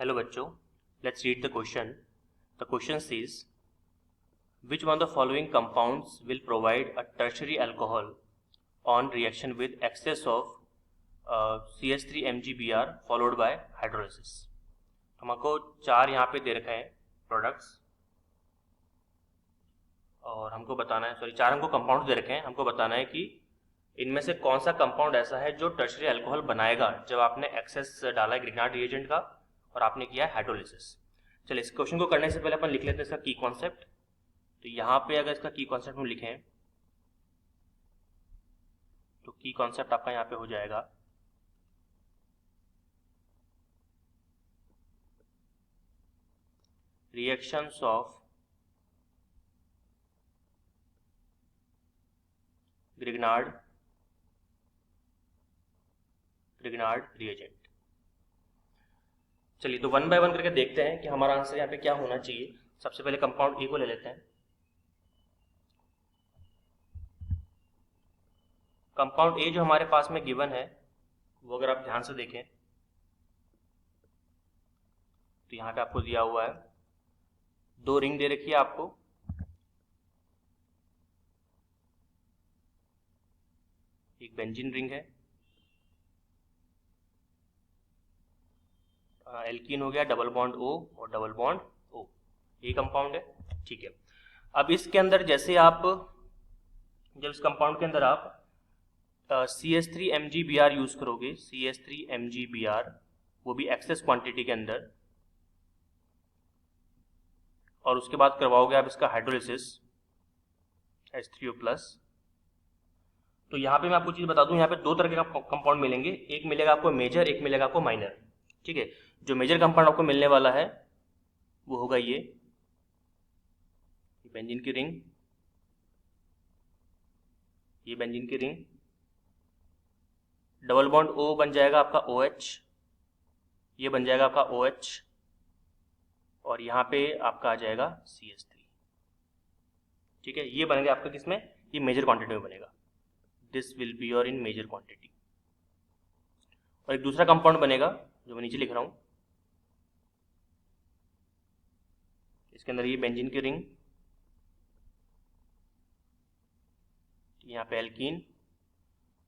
Hello बच्चों, let's read the question. The question says which one of the following compounds will provide a tertiary alcohol on reaction with excess of CH3MgBr followed by hydrolysis. हमको चार यहाँ पे दे रखे हैं products और हमको बताना है, चार हमको कंपाउंड दे रखे हैं. हमको बताना है कि इनमें से कौन सा कंपाउंड ऐसा है जो टर्शियरी अल्कोहल बनाएगा जब आपने एक्सेस डाला है ग्रिग्नार्ड रिएजेंट का और आपने किया है हाइड्रोलिसिस. चलिए, इस क्वेश्चन को करने से पहले अपन लिख लेते हैं इसका की कॉन्सेप्ट. तो यहाँ पे अगर इसका की कॉन्सेप्ट हम लिखें तो की कॉन्सेप्ट आपका यहाँ पे हो जाएगा रिएक्शंस ऑफ ग्रिग्नार्ड रिएजेंट. चलिए, तो वन बाय वन करके देखते हैं कि हमारा आंसर यहाँ पे क्या होना चाहिए. सबसे पहले कंपाउंड ए को ले लेते हैं. कंपाउंड ए जो हमारे पास में गिवन है वो अगर आप ध्यान से देखें तो यहाँ पे आपको दिया हुआ है, दो रिंग दे रखी है आपको. एक बेंजीन रिंग है, एल्कीन हो गया, डबल बॉन्ड O और डबल बॉन्ड O. ये कंपाउंड है, ठीक है. अब इसके अंदर जैसे आप जब इस कंपाउंड के अंदर आप CH3MgBr यूज करोगे, CH3MgBr वो भी एक्सेस क्वांटिटी के अंदर, और उसके बाद करवाओगे आप इसका हाइड्रोलिसिस H3O+. तो यहाँ पे मैं आपको चीज बता दूं, यहाँ पे दो तरह के कंपाउंड मिलेंगे. एक मिलेगा आपको मेजर, एक मिलेगा आपको माइनर. ठीक है, जो मेजर कंपाउंड आपको मिलने वाला है वो होगा ये बेंजीन की रिंग, ये बेंजीन की रिंग, डबल बॉन्ड O बन जाएगा आपका OH, ये बन जाएगा आपका OH, और यहाँ पे आपका आ जाएगा CH3. ठीक है, ये बनेगा आपका किसमें, ये मेजर क्वांटिटी में बनेगा. This will be your in major quantity. और एक दूसरा कंपाउंड बनेगा जो मैं नीचे लिख रहा हूं, इसके अंदर ये बेंजीन की रिंग, यहाँ पे एल्कीन,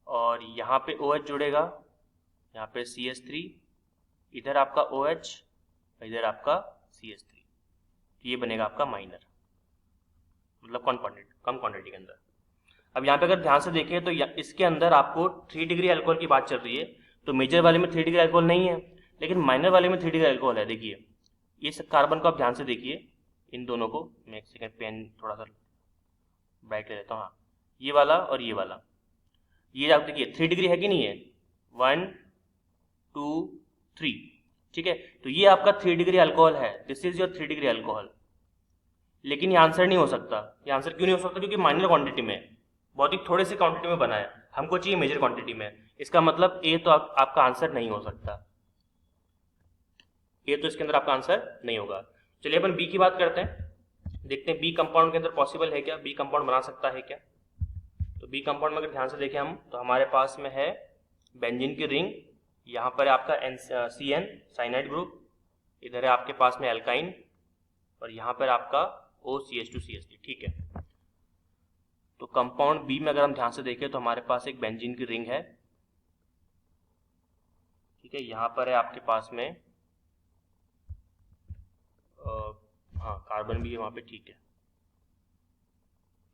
और यहाँ पे OH जुड़ेगा, यहाँ पे CH3, इधर आपका OH, इधर आपका CH3. तो ये बनेगा आपका माइनर, मतलब कम क्वांटिटी के अंदर. अब यहाँ पे अगर ध्यान से देखें तो इसके अंदर आपको 3 डिग्री अल्कोहल की बात चल रही है. तो मेजर वाले में 3 डिग्री अल्कोहल नहीं है, लेकिन माइनर वाले में 3 डिग्री अल्कोहल है. देखिए ये कार्बन को आप ध्यान से देखिए, इन दोनों को मैं एक सेकंड पेन थोड़ा सा ब्राइट ले लेता हूँ. हाँ, ये वाला और ये वाला, ये आप देखिए 3 डिग्री है कि नहीं है, 1 2 3. ठीक है, तो ये आपका 3 डिग्री अल्कोहल है. This is your 3 degree alcohol. लेकिन ये आंसर नहीं हो सकता. ये आंसर क्यों नहीं हो सकता? क्योंकि माइनर क्वांटिटी में, बहुत ही थोड़े से क्वांटिटी में बना है. हमको चाहिए मेजर क्वांटिटी में. इसका मतलब ए तो आपका आंसर नहीं हो सकता. ए तो इसके अंदर आपका आंसर नहीं होगा. चलिए अपन बी की बात करते हैं, देखते हैं बी कंपाउंड के अंदर पॉसिबल है क्या, बी कंपाउंड बना सकता है क्या. तो बी कंपाउंड में अगर ध्यान से देखें हम, तो हमारे पास में है बेंजीन की रिंग, यहाँ पर है आपका CN साइनाइड ग्रुप, इधर है आपके पास में एल्काइन, और यहाँ पर आपका OCH2CH3. ठीक है, तो कंपाउंड बी में अगर हम ध्यान से देखें तो हमारे पास एक बेंजीन की रिंग है. ठीक है, यहाँ पर है आपके पास में हाँ कार्बन भी है वहाँ पे. ठीक है,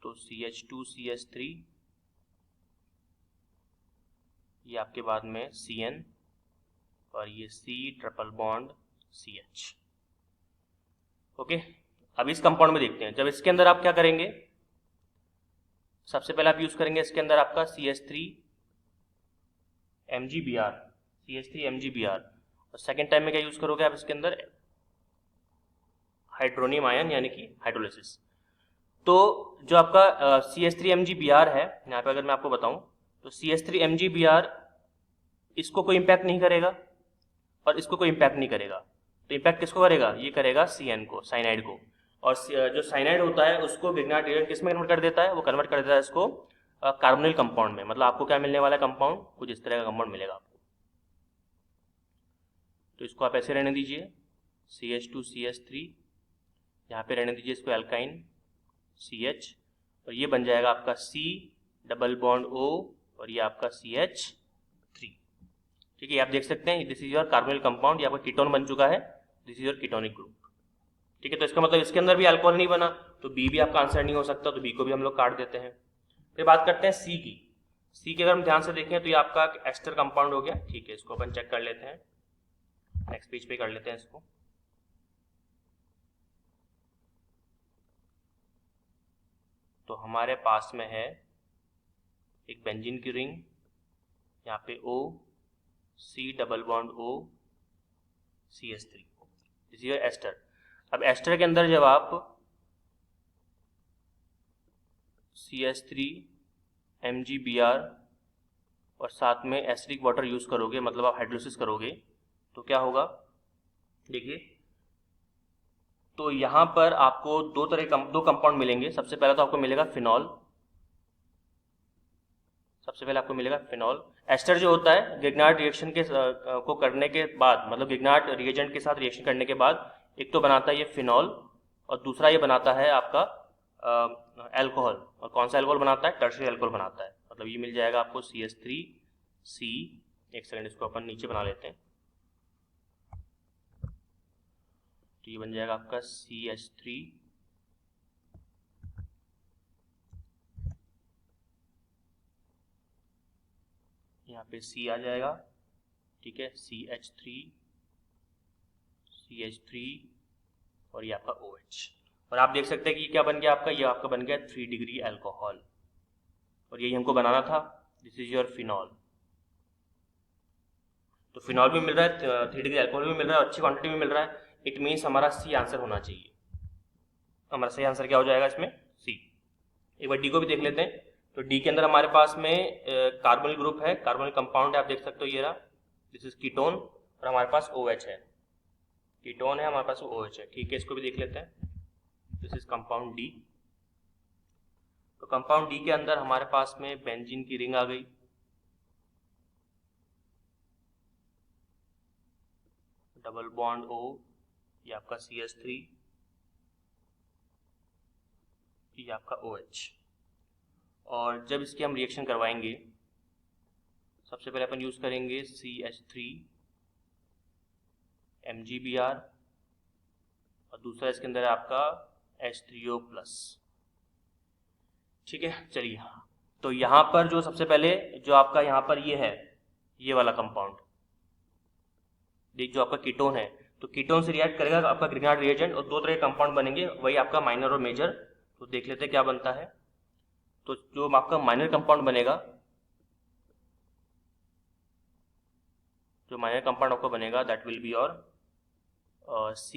तो CH2CH3, ये आपके बाद में CN, और ये C triple bond CH. Okay, अब इस कंपाउंड में देखते हैं. जब इसके अंदर आप क्या करेंगे, सबसे पहले आप यूज करेंगे इसके अंदर आपका CH3MgBr, और सेकेंड टाइम में क्या यूज करोगे आप इसके अंदर, हाइड्रोनियम आयन, यानी कि हाइड्रोलिसिस. तो जो आपका CH3MgBr है, यहाँ पे अगर मैं आपको बताऊं तो CH3MgBr इसको कोई इंपैक्ट नहीं करेगा और इसको कोई इंपैक्ट नहीं करेगा. तो इंपैक्ट किसको करेगा, ये करेगा CN को, साइनाइड को. और जो साइनाइड होता है उसको ग्रिग्नार्ड रिएजेंट किस में कन्वर्ट कर देता है, वो कन्वर्ट कर देता है इसको कार्बोनिल कंपाउंड में. मतलब आपको क्या मिलने वाला है, कंपाउंड कुछ इस तरह का कंपाउंड मिलेगा आपको. तो इसको आप ऐसे रहने दीजिए, CH2CH3, यहाँ पे रहने दीजिए इसको एल्काइन CH, और ये बन जाएगा आपका C डबल बॉन्ड O और ये आपका CH3। ठीक है, आप देख सकते हैं this is your carbonyl compound, ये आपका कीटोन बन चुका है, this is your ketonic group. ठीक है, तो इसका मतलब इसके अंदर भी अल्कोहल नहीं बना, तो बी भी आपका आंसर नहीं हो सकता, तो बी को भी हम लोग काट देते हैं। फिर बात करते हैं सी की। सी की अगर हम ध्यान से देखें तो ये आपका एस्टर कंपाउंड हो गया। ठीक है, इसको अपन चेक कर लेते हैं, नेक्स्ट पेज पे कर लेते हैं इसको। तो हमारे पास में है एक बेंजीन की रिंग, यहाँ पे O, C double bond O, CH3, this is your ester. अब एस्टर के अंदर जब आप CH3 MgBr और साथ में एसिडिक वाटर यूज करोगे, मतलब आप हाइड्रोलिसिस करोगे, तो क्या होगा देखिए, तो यहाँ पर आपको दो कंपाउंड मिलेंगे। सबसे पहले तो आपको मिलेगा फिनॉल, सबसे पहले आपको मिलेगा फिनॉल। एस्टर जो होता है गिग्नार्ड रिएक्शन के को करने के बाद, मतलब गिग्नार्ड रिएजेंट के साथ रिएक्शन करने के बाद एक तो बनाता है ये फिनॉल और दूसरा ये बनाता है आपका अल्कोहल। और कौन सा अल्कोहल बनाता है? टर्शियरी अल्कोहल बनाता है। मतलब ये मिल जाएगा आपको CH3C, एक सेकंड इसको अपन नीचे बना लेते हैं, तो ये बन जाएगा आपका CH3, यहाँ पे C आ जाएगा। ठीक है, CH3 और ये आपका OH। और आप देख सकते हैं कि क्या बन गया आपका, ये आपका बन गया 3 डिग्री अल्कोहल, और यही हमको बनाना था, दिस इज योर फिनॉल। तो फिनॉल भी मिल रहा है, 3 डिग्री अल्कोहल भी मिल रहा है, अच्छी क्वांटिटी में मिल रहा है। इट मीन्स हमारा सी आंसर होना चाहिए। हमारा सही आंसर क्या हो जाएगा इसमें? सी। एक बार डी को भी देख लेते हैं। तो डी के अंदर हमारे पास में कार्बोनिल ग्रुप है, कार्बोनिल कंपाउंड है, आप देख सकते हो ये रहा, दिस इज कीटोन, और हमारे पास OH है, कीटोन है, हमारे पास OH है। ठीक है, इसको भी देख लेते हैं, दिस इज कंपाउंड डी। तो कंपाउंड डी के अंदर हमारे पास में बेंजीन की रिंग आ गई, डबल बॉन्ड O, ये आपका CH3, ये आपका OH। और जब इसकी हम रिएक्शन करवाएंगे, सबसे पहले अपन यूज करेंगे CH3 MgBr और दूसरा इसके अंदर है आपका H3O+। ठीक है, चलिए, तो यहाँ पर जो सबसे पहले जो आपका यहाँ पर ये है, ये वाला कंपाउंड देख, जो आपका कीटोन है, तो कीटोन से रिएक्ट करेगा आपका ग्रिग्नार्ड रिएजेंट और दो तरह के कंपाउंड बनेंगे, वही आपका माइनर और मेजर। तो देख लेते हैं क्या बनता है। तो जो आपका माइनर कंपाउंड बनेगा, जो माइनर कंपाउंड आपको बनेगा, that will be your C,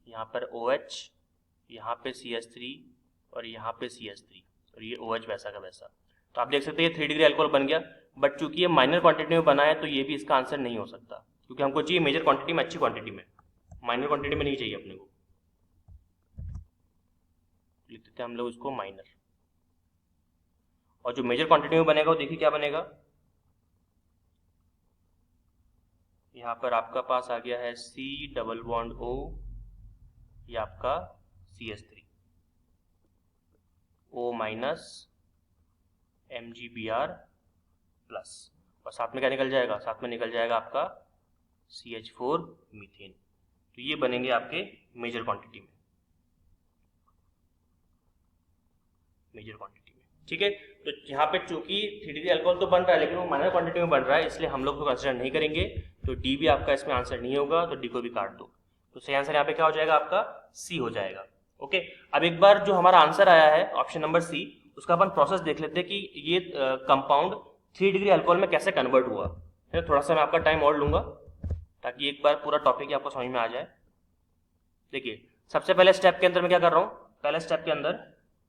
यहाँ पर OH, यहाँ पे CH3 और यहाँ पे CH3 और ये OH वैसा का वैसा। तो आप देख सकते हैं ये 3 डिग्री अल्कोहल बन गया, बट चूंकि ये माइनर क्वांटिटी में बना है तो ये भी इसका आंसर नहीं हो सकता, क्योंकि हमको चाहिए मेजर क्वांटिटी में, अच्छी क्वांटिटी में, माइनर क्वांटिटी में नहीं चाहिए अपने को। लिख देते हैं हम लोग इसको माइनर। और जो मेजर क्वांटिटी में बनेगा वो देखिए क्या बनेगा, यहाँ पर आपका पास आ गया है C डबल बॉन्ड O, ये आपका CH3, O minus MgBr plus, और साथ में क्या निकल जाएगा? साथ में निकल जाएगा आपका CH4 मीथेन। तो ये बनेंगे आपके मेजर क्वांटिटी में, मेजर क्वांटिटी में। ठीक है, तो यहाँ पे चूंकि 3 डिग्री अल्कोहल तो बन रहा है, लेकिन वो माइनर क्वांटिटी में बन रहा है, इसलिए हम लोग को कंसिडर नहीं करेंगे। तो डी भी आपका इसमें आंसर नहीं होगा, तो डी को भी काट दो। तो सही आंसर यहाँ पे क्या हो जाएगा? आपका सी हो जाएगा। ओके, अब एक बार जो हमारा आंसर आया है ऑप्शन नंबर सी, उसका अपन प्रोसेस देख लेते हैं कि ये कंपाउंड 3 डिग्री अल्कोहल में कैसे कन्वर्ट हुआ है। थोड़ा सा मैं आपका टाइम और लूंगा ताकि एक बार पूरा टॉपिक आपको समझ में आ जाए। देखिए, सबसे पहले स्टेप के अंदर मैं क्या कर रहा हूँ, पहले स्टेप के अंदर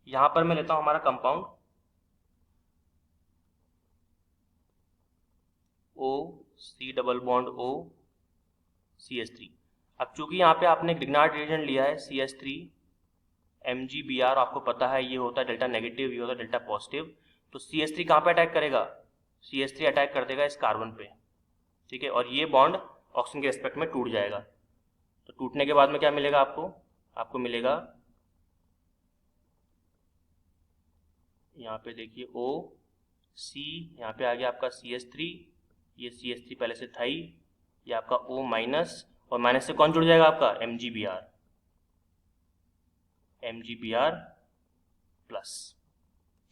यहां पर मैं लेता हूं हमारा compound O, C double bond O, CH3। अब चूंकि यहाँ पे आपने ग्रिग्नार्ड रिएजेंट लिया है CH3 MgBr, आपको पता है ये होता है डेल्टा नेगेटिव, ये होता है डेल्टा पॉजिटिव। तो CH3 कहाँ पे अटैक करेगा? CH3 अटैक कर देगा इस कार्बन पे, ठीक है, और ये बॉन्ड ऑक्सीजन के रेस्पेक्ट में टूट जाएगा। तो टूटने के बाद में क्या मिलेगा आपको मिलेगा, यहाँ पे देखिए O C, यहाँ पे आ गया आपका CH3, ये CH3 पहले से था ही, ये आपका O माइनस, और माइनस से कौन जुड़ जाएगा आपका MgBr प्लस,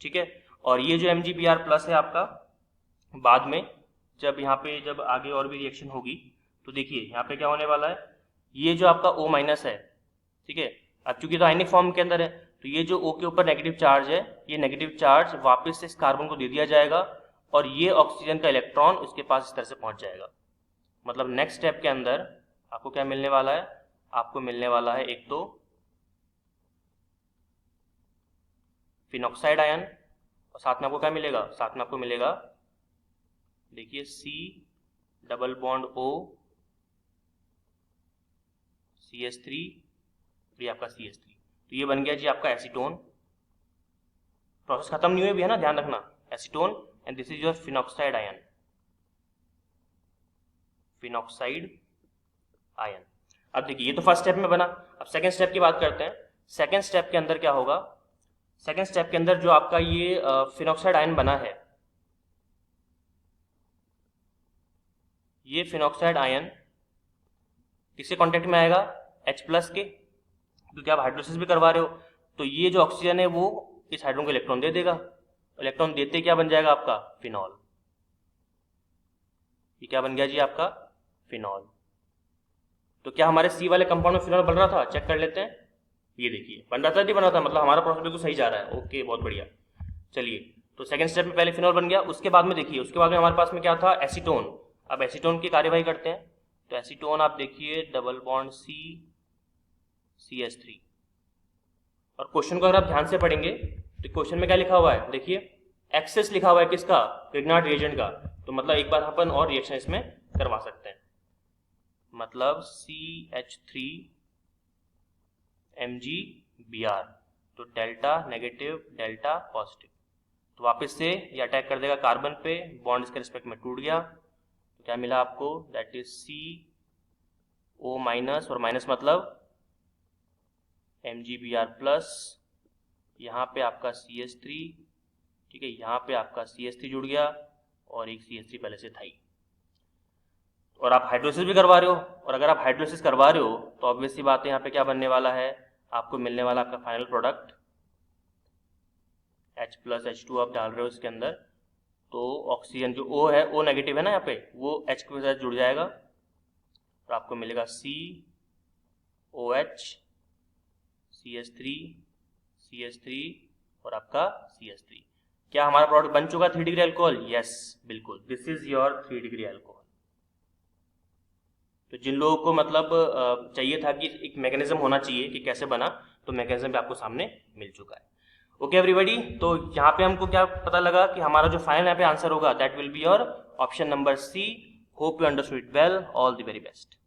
ठीक है। और ये जो MgBr प्लस है आपका, बाद में जब आगे और भी रिएक्शन होगी तो देखिए यहाँ पे क्या होने वाला है, ये जो आपका O माइनस है, ठीक है, अब चूंकि तो आयनिक फॉर्म के अंदर है तो ये जो O के ऊपर नेगेटिव चार्ज है, ये नेगेटिव चार्ज वापस से इस कार्बन को दे दिया जाएगा और ये ऑक्सीजन का इलेक्ट्रॉन उसके पास इस तरह से पहुंच जाएगा। मतलब नेक्स्ट स्टेप के अंदर आपको क्या मिलने वाला है, आपको मिलने वाला है एक तो फिनॉक्साइड आयन, और साथ में आपको क्या मिलेगा, साथ में आपको मिलेगा देखिए C double bond O CH3, ये आपका CH3, तो ये बन गया जी आपका एसीटोन। प्रोसेस खत्म नहीं हुई भी है ना, ध्यान रखना, acetone, and this is your phenoxide ion, phenoxide ion. अब देखिए ये तो फर्स्ट स्टेप में बना, अब सेकंड स्टेप की बात करते हैं। सेकंड स्टेप के अंदर क्या होगा, सेकंड स्टेप के अंदर जो आपका ये फिनॉक्साइड आयन बना है, ये फिनॉक्साइड आयन किसके कांटेक्ट में आएगा, H प्लस के, क्योंकि आप हाइड्रोलिसिस भी करवा रहे हो, तो ये जो ऑक्सीजन है वो इस हाइड्रोजन को इलेक्ट्रॉन दे देगा, इलेक्ट्रॉन देते क्या बन जाएगा आपका फिनॉल, ये क्या बन गया जी आपका फिनॉल। तो क्या हमारे C वाले कंपाउंड में फिनॉल बन रहा था, चेक कर लेते हैं, ये देखिए बन रहा था, नहीं बन रहा था, मतलब हमारा प्रोसेस बिल्कुल सही जा रहा है, ओके बहुत बढ़िया। चलिए तो सेकंड स्टेप में पहले फिनॉल बन गया, उसके बाद में देखिए, उसके बाद में हमारे पास में क्या था, एसीटोन। अब एसीटोन की कार्यवाही करते हैं, तो एसीटोन आप देखिए डबल बॉन्ड C CH3, और क्वेश्चन को अगर आप ध्यान से पढ़ेंगे तो क्वेश्चन में क्या लिखा हुआ है, देखिए एक्सेस लिखा हुआ है किसका, ग्रिग्नार्ड रिएजेंट का, तो मतलब एक बार अपन और रिएक्शन इसमें करवा सकते हैं, मतलब CH3 MgBr, तो डेल्टा नेगेटिव डेल्टा पॉजिटिव, तो वापस से ये अटैक कर देगा कार्बन पे, बॉन्ड इसके रिस्पेक्ट में टूट गया, तो क्या मिला आपको, दैट इज CO माइनस, और माइनस मतलब MgBr प्लस, यहाँ पे आपका CH3, ठीक है, यहाँ पे आपका CH3 जुड़ गया और एक CH3 पहले से था ही, और आप हाइड्रोलिसिस भी करवा रहे हो, और अगर आप हाइड्रोलिसिस करवा रहे हो तो ऑब्वियस सी बात है यहाँ पे क्या बनने वाला है, आपको मिलने वाला आपका final product H plus H2 आप डाल रहे हो इसके अंदर, तो ऑक्सीजन जो O है, O नेगेटिव है ना यहाँ पे, वो H के साथ जुड़ जाएगा और आपको मिलेगा COH CH3 CH3 और आपका CH3। क्या हमारा प्रोडक्ट बन चुका 3 डिग्री अल्कोहल, यस बिल्कुल, this is your 3 degree alcohol. तो जिन लोगों को मतलब चाहिए था कि एक मैकेनिज्म होना चाहिए कि कैसे बना, तो मैकेनिज्म भी आपको सामने मिल चुका है। ओके एवरीबॉडी, तो यहाँ पे हमको क्या पता लगा कि हमारा जो फाइनल यहाँ पे आंसर होगा that will be your option number C। Hope you understood it well, all the very best.